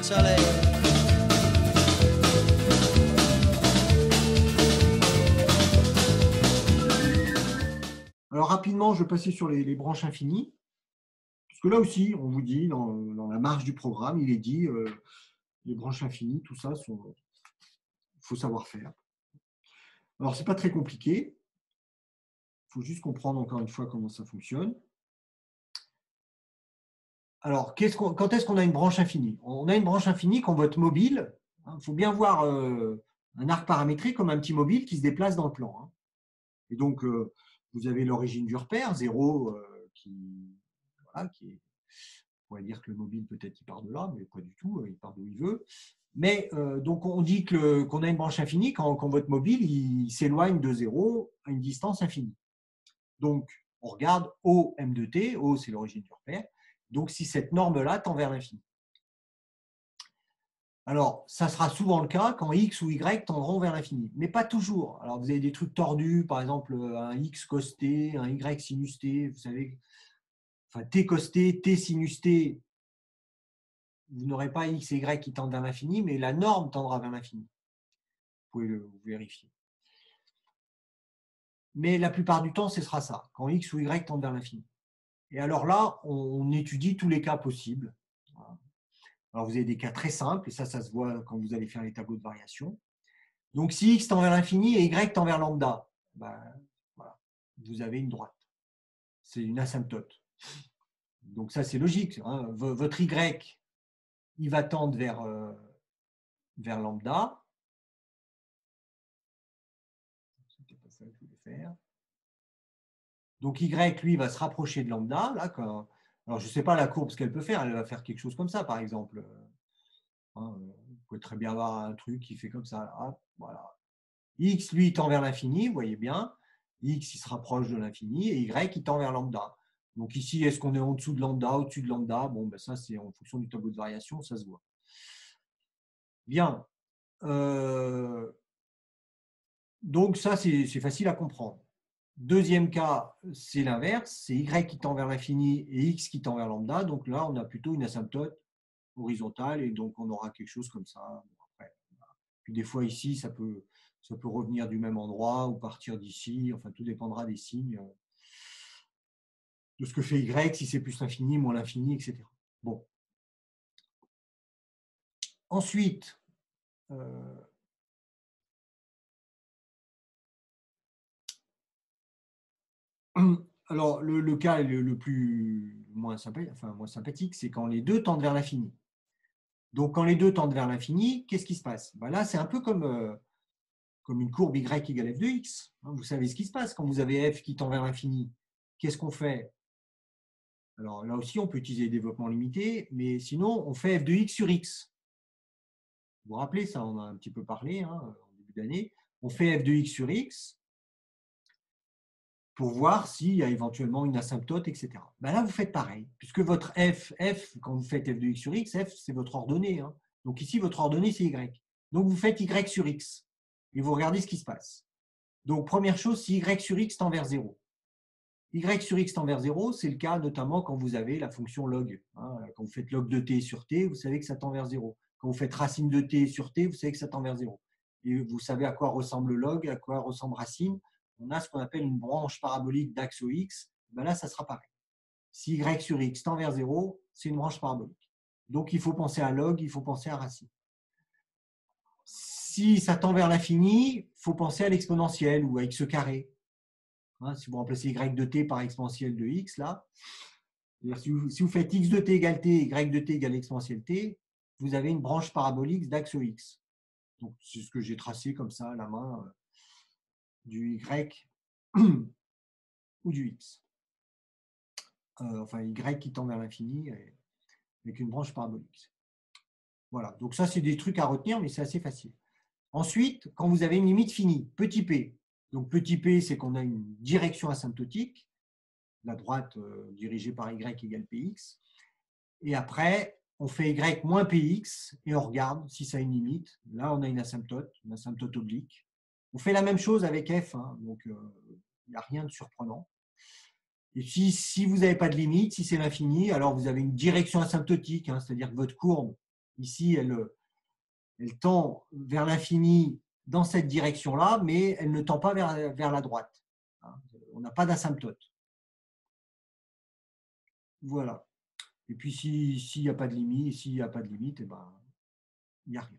Italy. Alors rapidement, je vais passer sur les branches infinies. Parce que là aussi, on vous dit, dans la marge du programme, il est dit, les branches infinies, tout ça, il faut savoir faire. Alors, ce n'est pas très compliqué. Il faut juste comprendre encore une fois comment ça fonctionne. Alors, quand est-ce qu'on a une branche infinie? On a une branche infinie quand votre mobile, il faut bien voir un arc paramétrique comme un petit mobile qui se déplace dans le plan. Et donc, vous avez l'origine du repère, 0, voilà, qui est, on pourrait dire que le mobile, peut-être, il part de là, mais pas du tout, il part d'où il veut. Mais donc, on dit qu'on a une branche infinie quand votre mobile il s'éloigne de 0 à une distance infinie. Donc, on regarde O, M de T, O, c'est l'origine du repère. Donc, si cette norme-là tend vers l'infini. Alors, ça sera souvent le cas quand X ou Y tendront vers l'infini, mais pas toujours. Alors, vous avez des trucs tordus, par exemple, un X cos T, un Y sinus T, vous savez, enfin, T cos T, T sinus T, vous n'aurez pas X et Y qui tendent vers l'infini, mais la norme tendra vers l'infini. Vous pouvez le vérifier. Mais la plupart du temps, ce sera ça, quand X ou Y tendent vers l'infini. Et alors là, on étudie tous les cas possibles. Alors, vous avez des cas très simples, et ça se voit quand vous allez faire les tableaux de variation. Donc, si X tend vers l'infini et Y tend vers lambda, ben, voilà, vous avez une droite. C'est une asymptote. Donc, ça, c'est logique. Votre Y, il va tendre vers lambda. C'était pas ça que je voulais faire. Donc, Y, lui, va se rapprocher de lambda. Là, alors, je ne sais pas la courbe, ce qu'elle peut faire. Elle va faire quelque chose comme ça, par exemple. Vous pouvez très bien avoir un truc qui fait comme ça. Hop, voilà. X, lui, tend vers l'infini, vous voyez bien. X, il se rapproche de l'infini, et Y, il tend vers lambda. Donc ici, est-ce qu'on est en dessous de lambda, au-dessus de lambda? Bon, ben ça, c'est en fonction du tableau de variation, ça se voit. Bien. Donc ça, c'est facile à comprendre. Deuxième cas, c'est l'inverse. C'est Y qui tend vers l'infini et X qui tend vers lambda. Donc là, on a plutôt une asymptote horizontale, et donc on aura quelque chose comme ça. Après, puis des fois, ici, ça peut revenir du même endroit ou partir d'ici. Enfin, tout dépendra des signes, de ce que fait Y, si c'est plus l'infini, moins l'infini, etc. Bon. Ensuite, alors le cas le moins sympathique, c'est quand les deux tendent vers l'infini. Donc, quand les deux tendent vers l'infini, qu'est-ce qui se passe? Ben là, c'est un peu comme une courbe Y égale f de x. Vous savez ce qui se passe quand vous avez f qui tend vers l'infini. Qu'est-ce qu'on fait? Alors là aussi, on peut utiliser les développements limités, mais sinon, on fait f de x sur x. Vous vous rappelez, ça, on a un petit peu parlé en début d'année. On fait f de x sur x pour voir s'il y a éventuellement une asymptote, etc. Ben là, vous faites pareil, puisque votre f, quand vous faites f de x sur x, f, c'est votre ordonnée. Donc ici, votre ordonnée, c'est y. Donc vous faites y sur x, et vous regardez ce qui se passe. Donc, première chose, si y sur x tend vers 0. Y sur x tend vers 0, c'est le cas notamment quand vous avez la fonction log. Quand vous faites log de t sur t, vous savez que ça tend vers 0. Quand vous faites racine de t sur t, vous savez que ça tend vers 0. Et vous savez à quoi ressemble log, à quoi ressemble racine. On a ce qu'on appelle une branche parabolique d'axe x. Ben là, ça sera pareil. Si y sur x tend vers 0, c'est une branche parabolique. Donc, il faut penser à log, il faut penser à racine. Si ça tend vers l'infini, il faut penser à l'exponentielle ou à x carré. Si vous remplacez y de t par exponentielle de x, là, si vous faites x de t égale t, y de t égale exponentielle t, vous avez une branche parabolique d'axe x. Donc, c'est ce que j'ai tracé comme ça à la main, du y ou du x. Enfin, y qui tend vers l'infini avec une branche parabolique. Voilà, donc ça, c'est des trucs à retenir, mais c'est assez facile. Ensuite, quand vous avez une limite finie, petit p. Donc, petit p, c'est qu'on a une direction asymptotique, la droite dirigée par y égale px. Et après, on fait y moins px et on regarde si ça a une limite. Là, on a une asymptote oblique. On fait la même chose avec f, donc il n'y a rien de surprenant. Et si vous n'avez pas de limite, si c'est l'infini, alors vous avez une direction asymptotique, c'est-à-dire que votre courbe, Ici, elle tend vers l'infini dans cette direction-là, mais elle ne tend pas vers la droite. On n'a pas d'asymptote. Voilà. Et puis, s'il n'y a pas de limite, eh ben, il n'y a rien.